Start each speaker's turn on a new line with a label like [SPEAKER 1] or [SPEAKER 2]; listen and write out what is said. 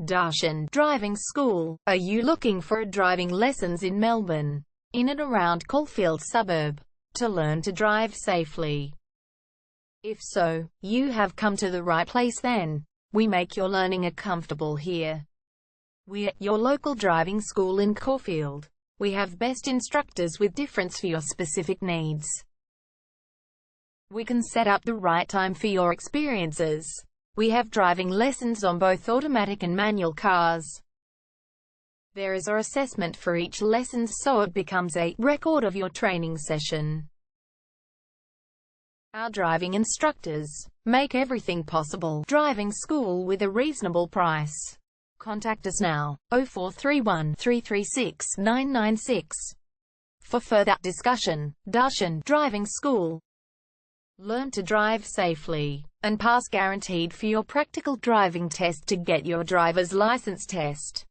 [SPEAKER 1] Darshan Driving School. Are you looking for driving lessons in Melbourne, in and around Caulfield suburb, to learn to drive safely? If so, you have come to the right place then. We make your learning comfortable here. We're your local driving school in Caulfield. We have best instructors with difference for your specific needs. We can set up the right time for your experiences. We have driving lessons on both automatic and manual cars. There is an assessment for each lesson, so it becomes a record of your training session. Our driving instructors make everything possible. Driving school with a reasonable price. Contact us now, 0431 336 996. For further discussion. Darshan Driving School. Learn to drive safely and pass guaranteed for your practical driving test to get your driver's license test.